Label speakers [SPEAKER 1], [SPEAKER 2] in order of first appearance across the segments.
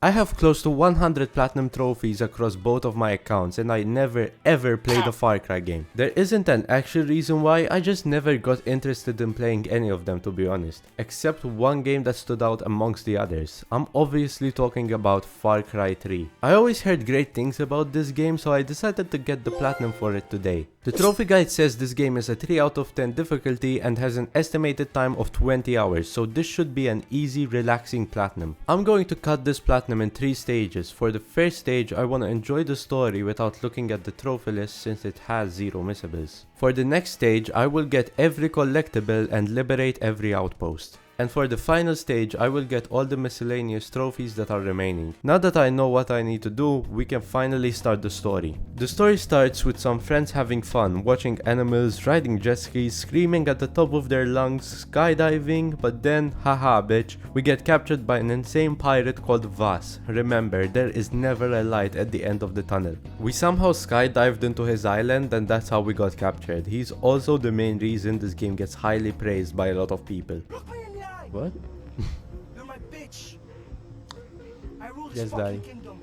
[SPEAKER 1] I have close to 100 platinum trophies across both of my accounts and I never ever played a Far Cry game. There isn't an actual reason why, I just never got interested in playing any of them to be honest. Except one game that stood out amongst the others. I'm obviously talking about Far Cry 3. I always heard great things about this game, so I decided to get the platinum for it today. The trophy guide says this game is a 3 out of 10 difficulty and has an estimated time of 20 hours, so this should be an easy, relaxing platinum. I'm going to cut this platinum in 3 stages. For the first stage, I want to enjoy the story without looking at the trophy list since it has 0 missables. For the next stage, I will get every collectible and liberate every outpost. And for the final stage, I will get all the miscellaneous trophies that are remaining. Now that I know what I need to do, we can finally start the story. The story starts with some friends having fun, watching animals, riding jet skis, screaming at the top of their lungs, skydiving, but then, haha bitch, we get captured by an insane pirate called Vas. Remember, there is never a light at the end of the tunnel. We somehow skydived into his island and that's how we got captured. He's also the main reason this game gets highly praised by a lot of people. What?
[SPEAKER 2] You're my bitch. I rule
[SPEAKER 1] Yes,
[SPEAKER 2] this fucking
[SPEAKER 1] Daddy.
[SPEAKER 2] kingdom.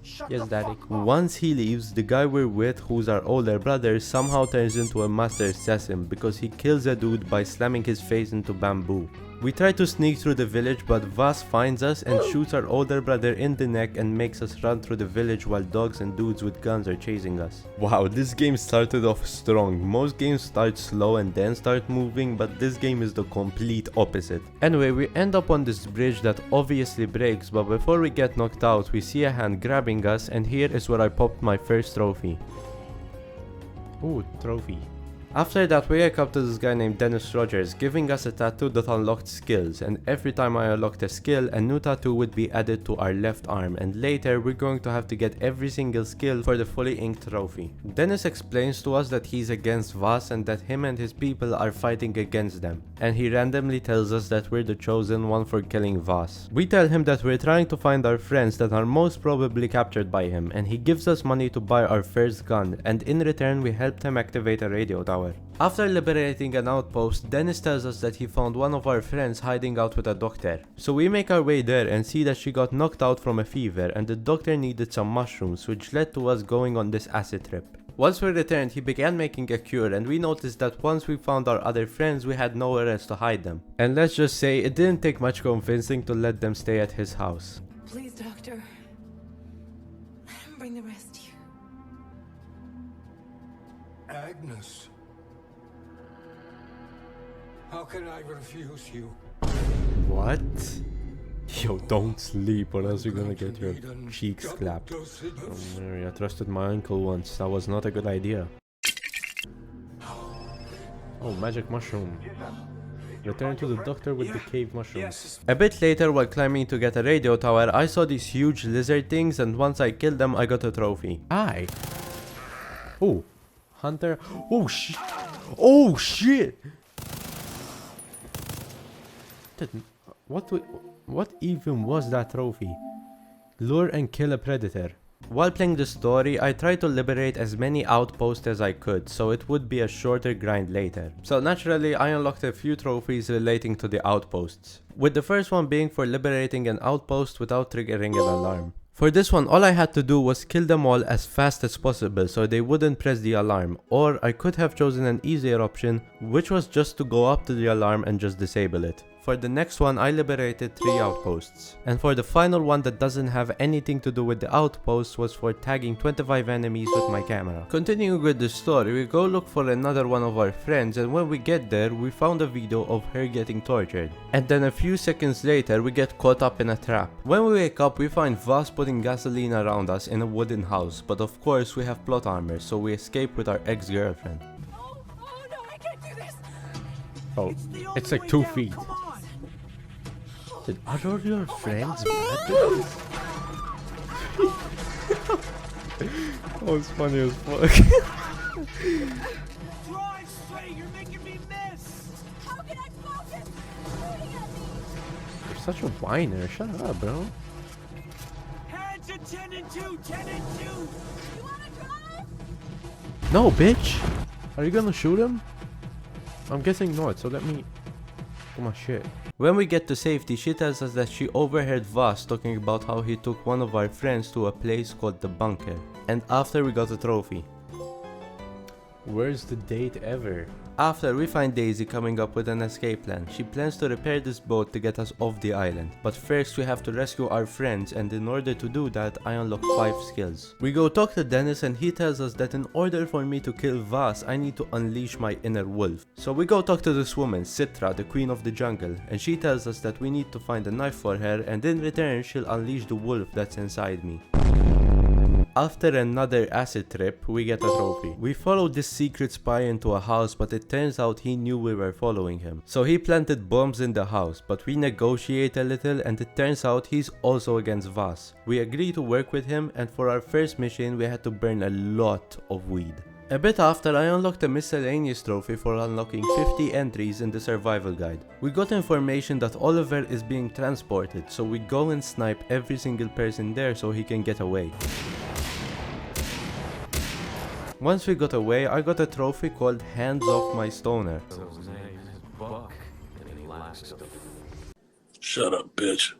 [SPEAKER 2] Shut
[SPEAKER 1] Yes,
[SPEAKER 2] the
[SPEAKER 1] Daddy.
[SPEAKER 2] fuck up.
[SPEAKER 1] Once he leaves, the guy we're with, who's our older brother, somehow turns into a master assassin because he kills a dude by slamming his face into bamboo. We try to sneak through the village, but Vas finds us and shoots our older brother in the neck and makes us run through the village while dogs and dudes with guns are chasing us. Wow, this game started off strong. Most games start slow and then start moving, but this game is the complete opposite. Anyway, we end up on this bridge that obviously breaks, but before we get knocked out, we see a hand grabbing us, and here is where I popped my first trophy. Ooh, trophy. After that, we wake up to this guy named Dennis Rogers giving us a tattoo that unlocked skills, and every time I unlocked a skill, a new tattoo would be added to our left arm, and later we're going to have to get every single skill for the fully inked trophy. Dennis explains to us that he's against Vas and that him and his people are fighting against them, and he randomly tells us that we're the chosen one for killing Vas. We tell him that we're trying to find our friends that are most probably captured by him, and he gives us money to buy our first gun, and in return we helped him activate a radio tower. After liberating an outpost, Dennis tells us that he found one of our friends hiding out with a doctor. So we make our way there and see that she got knocked out from a fever and the doctor needed some mushrooms, which led to us going on this acid trip. Once we returned, he began making a cure and we noticed that once we found our other friends, we had nowhere else to hide them. And let's just say, it didn't take much convincing to let them stay at his house.
[SPEAKER 3] Please, doctor. Let him bring the rest here.
[SPEAKER 2] Agnes. How can I refuse you?
[SPEAKER 1] What? Yo, don't sleep or else you're gonna get your cheeks clapped. Oh, Mary, I trusted my uncle once. That was not a good idea. Oh, magic mushroom. Return to the doctor with the cave mushrooms. A bit later, while climbing to get a radio tower, I saw these huge lizard things and once I killed them, I got a trophy. Aye. Oh, hunter. Oh shit. Oh shit. What even was that trophy? Lure and kill a predator. While playing the story, I tried to liberate as many outposts as I could, so it would be a shorter grind later. So naturally, I unlocked a few trophies relating to the outposts, with the first one being for liberating an outpost without triggering an alarm. For this one, all I had to do was kill them all as fast as possible so they wouldn't press the alarm, or I could have chosen an easier option, which was just to go up to the alarm and just disable it. For the next one, I liberated 3 outposts. And for the final one that doesn't have anything to do with the outposts was for tagging 25 enemies with my camera. Continuing with the story, we go look for another one of our friends, and when we get there, we found a video of her getting tortured. And then a few seconds later, we get caught up in a trap. When we wake up, we find Vas putting gasoline around us in a wooden house, but of course we have plot armor, so we escape with our ex-girlfriend.
[SPEAKER 3] Oh no, I can't do this!
[SPEAKER 1] Oh, it's like 2 feet. Did are all your friends mad? That was funny as fuck.
[SPEAKER 2] Drive straight, you're making me miss.
[SPEAKER 3] How can I focus? Shooting at me!
[SPEAKER 1] You're such a whiner. Shut up, bro.
[SPEAKER 2] Hands at 10 and 2, 10 and 2.
[SPEAKER 3] You wanna drive?
[SPEAKER 1] No, bitch. Are you gonna shoot him? I'm guessing not, so let me... Oh my shit. When we get to safety, she tells us that she overheard Voss talking about how he took one of our friends to a place called the bunker. And after we got a trophy.
[SPEAKER 4] Worst date ever.
[SPEAKER 1] After, we find Daisy coming up with an escape plan. She plans to repair this boat to get us off the island. But first we have to rescue our friends, and in order to do that, I unlock 5 skills. We go talk to Dennis and he tells us that in order for me to kill Voss, I need to unleash my inner wolf. So we go talk to this woman, Citra, the queen of the jungle, and she tells us that we need to find a knife for her, and in return she'll unleash the wolf that's inside me. After another acid trip, we get a trophy. We followed this secret spy into a house, but it turns out he knew we were following him. So he planted bombs in the house, but we negotiate a little and it turns out he's also against Voss. We agree to work with him, and for our first mission we had to burn a lot of weed. A bit after, I unlocked a Miscellaneous trophy for unlocking 50 entries in the survival guide. We got information that Oliver is being transported, so we go and snipe every single person there so he can get away. Once we got away, I got a trophy called Hands Off My Stoner.
[SPEAKER 5] Shut up, bitch.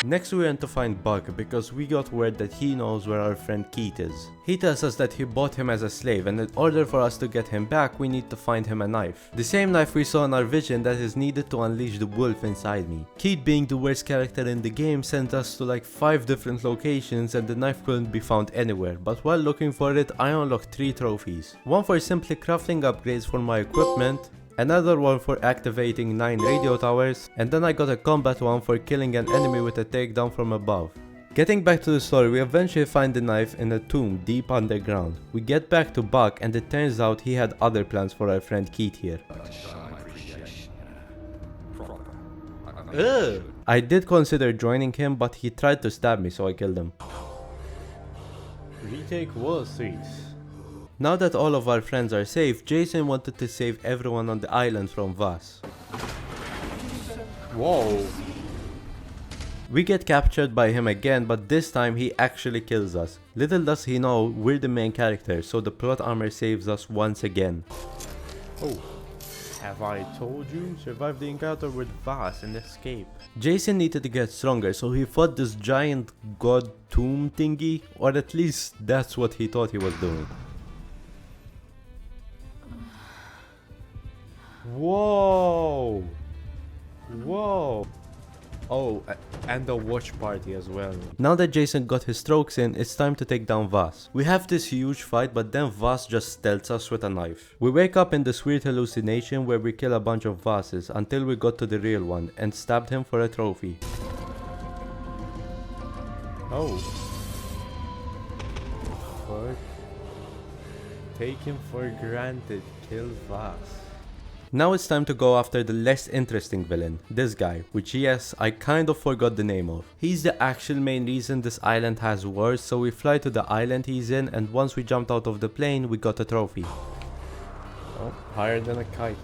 [SPEAKER 1] Next we went to find Buck because we got word that he knows where our friend Keith is. He tells us that he bought him as a slave, and in order for us to get him back we need to find him a knife. The same knife we saw in our vision that is needed to unleash the wolf inside me. Keith, being the worst character in the game, sent us to like 5 different locations and the knife couldn't be found anywhere, but while looking for it I unlocked 3 trophies. One for simply crafting upgrades for my equipment, another one for activating 9 radio towers, and then I got a combat one for killing an enemy with a takedown from above. Getting back to the story, we eventually find the knife in a tomb deep underground. We get back to Buck and it turns out he had other plans for our friend Keith here. Ugh. I did consider joining him, but he tried to stab me, so I killed him.
[SPEAKER 4] Retake Wall Street.
[SPEAKER 1] Now that all of our friends are safe, Jason wanted to save everyone on the island from Voss.
[SPEAKER 4] Whoa.
[SPEAKER 1] We get captured by him again, but this time he actually kills us. Little does he know we're the main character, so the plot armor saves us once again.
[SPEAKER 4] Oh. Have I told you? Survive the encounter with Voss and escape.
[SPEAKER 1] Jason needed to get stronger, so he fought this giant god tomb thingy, or at least that's what he thought he was doing.
[SPEAKER 4] Whoa! Whoa! Oh, and the watch party as well.
[SPEAKER 1] Now that Jason got his strokes in, it's time to take down Voss. We have this huge fight, but then Voss just stealths us with a knife. We wake up in this weird hallucination where we kill a bunch of Vosses until we got to the real one and stabbed him for a trophy.
[SPEAKER 4] Oh. Fuck. Take him for granted. Kill Voss.
[SPEAKER 1] Now it's time to go after the less interesting villain, this guy, which yes, I kind of forgot the name of. He's the actual main reason this island has wars, so we fly to the island he's in, and once we jumped out of the plane, we got a trophy.
[SPEAKER 4] Oh, higher than a kite.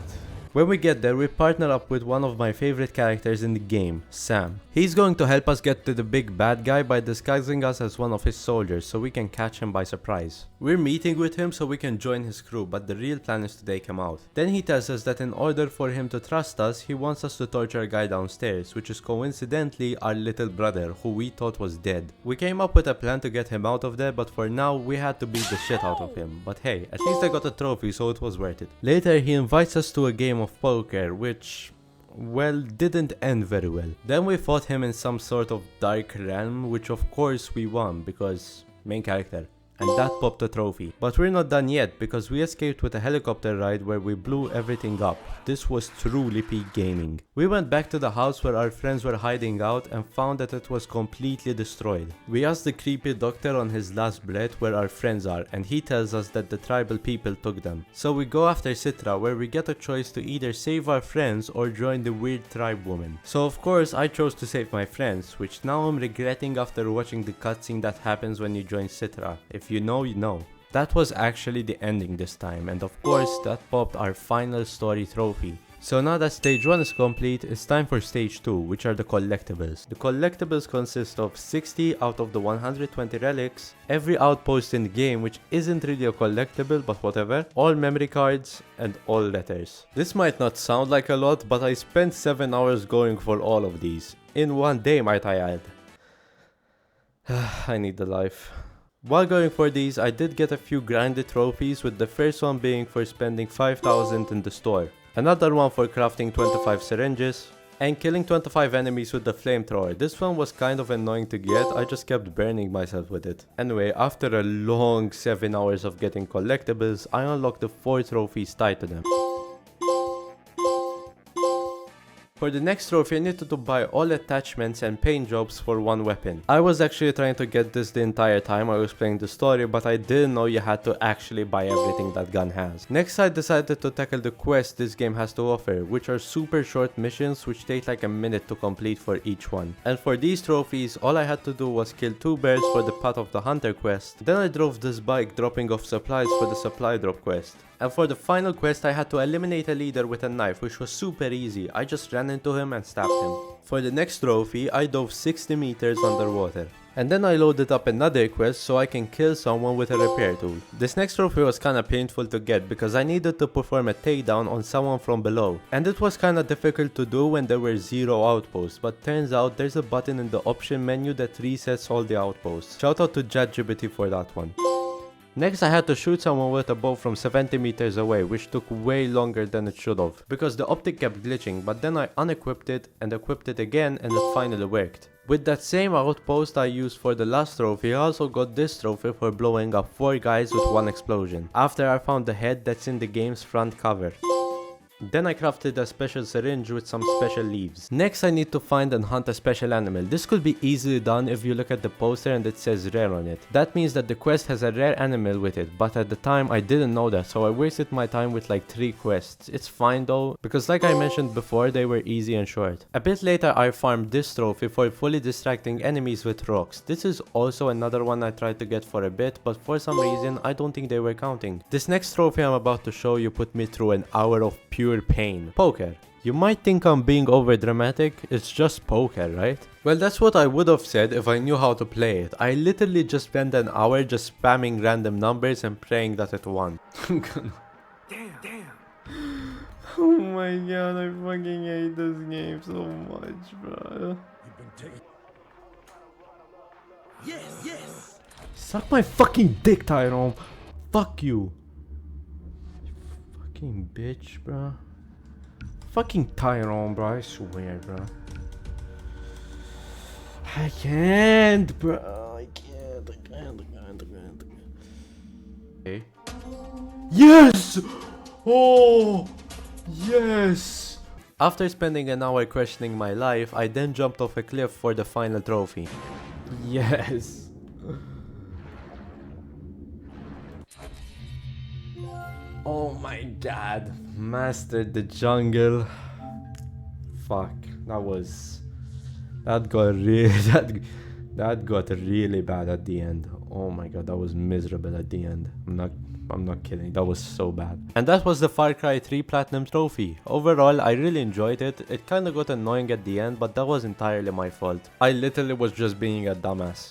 [SPEAKER 1] When we get there, we partner up with one of my favorite characters in the game, Sam. He's going to help us get to the big bad guy by disguising us as one of his soldiers so we can catch him by surprise. We're meeting with him so we can join his crew, but the real plan is to take him out. Then he tells us that in order for him to trust us, he wants us to torture a guy downstairs, which is coincidentally our little brother, who we thought was dead. We came up with a plan to get him out of there, but for now we had to beat the shit out of him. But hey, at least I got a trophy, so it was worth it. Later he invites us to a game of poker, which, well, didn't end very well. Then we fought him in some sort of dark realm, which of course we won because main character. And that popped a trophy. But we're not done yet because we escaped with a helicopter ride where we blew everything up. This was truly peak gaming. We went back to the house where our friends were hiding out and found that it was completely destroyed. We asked the creepy doctor on his last breath where our friends are, and he tells us that the tribal people took them. So we go after Citra, where we get a choice to either save our friends or join the weird tribe woman. So of course I chose to save my friends, which now I'm regretting after watching the cutscene that happens when you join Citra. If you know, you know. That was actually the ending this time, and of course that popped our final story trophy. So now that stage 1 is complete, it's time for stage 2, which are the collectibles. The collectibles consist of 60 out of the 120 relics, every outpost in the game which isn't really a collectible but whatever, all memory cards, and all letters. This might not sound like a lot, but I spent 7 hours going for all of these. In one day, might I add. I need the life. While going for these, I did get a few grinded trophies, with the first one being for spending 5,000 in the store. Another one for crafting 25 syringes, and killing 25 enemies with the flamethrower. This one was kind of annoying to get, I just kept burning myself with it. Anyway, after a long 7 hours of getting collectibles, I unlocked the 4 trophies tied to them. For the next trophy, I needed to buy all attachments and paint jobs for one weapon. I was actually trying to get this the entire time I was playing the story, but I didn't know you had to actually buy everything that gun has. Next, I decided to tackle the quests this game has to offer, which are super short missions which take like a minute to complete for each one. And for these trophies, all I had to do was kill 2 birds for the Path of the Hunter quest. Then I drove this bike dropping off supplies for the supply drop quest. And for the final quest, I had to eliminate a leader with a knife, which was super easy. I just ran into him and stabbed him. For the next trophy, I dove 60 meters underwater. And then I loaded up another quest so I can kill someone with a repair tool. This next trophy was kinda painful to get because I needed to perform a takedown on someone from below. And it was kinda difficult to do when there were 0 outposts, but turns out there's a button in the option menu that resets all the outposts. Shout out to ChatGPT for that one. Next, I had to shoot someone with a bow from 70 meters away, which took way longer than it should have, because the optic kept glitching, but then I unequipped it and equipped it again and it finally worked. With that same outpost I used for the last trophy, I also got this trophy for blowing up 4 guys with 1 explosion, after I found the head that's in the game's front cover. Then I crafted a special syringe with some special leaves. Next, I need to find and hunt a special animal. This could be easily done if you look at the poster and it says rare on it. That means that the quest has a rare animal with it, but at the time I didn't know that, so I wasted my time with like 3 quests. It's fine though, because like I mentioned before, they were easy and short. A bit later I farmed this trophy for fully distracting enemies with rocks. This is also another one I tried to get for a bit, but for some reason I don't think they were counting. This next trophy I'm about to show you put me through an hour of pure pain. Poker. You might think I'm being over dramatic, it's just poker, right? Well, that's what I would have said if I knew how to play it. I literally just spent an hour just spamming random numbers and praying that it won.
[SPEAKER 2] Damn.
[SPEAKER 1] Oh my god, I fucking hate this game so much, bro.
[SPEAKER 2] Yes.
[SPEAKER 1] Suck my fucking dick, Tyrone. Fuck you. Fucking bitch, bro. Fucking Tyrone, bro. I swear, bro. I can't, bro. I can't. Okay. Yes! Oh! Yes! After spending an hour questioning my life, I then jumped off a cliff for the final trophy. Yes! Oh my god. Mastered the jungle. Fuck. That got really that got really bad at the end. Oh my god, that was miserable at the end. I'm not kidding, that was so bad. And that was the Far Cry 3 Platinum Trophy. Overall, I really enjoyed it. It kinda got annoying at the end, but that was entirely my fault. I literally was just being a dumbass.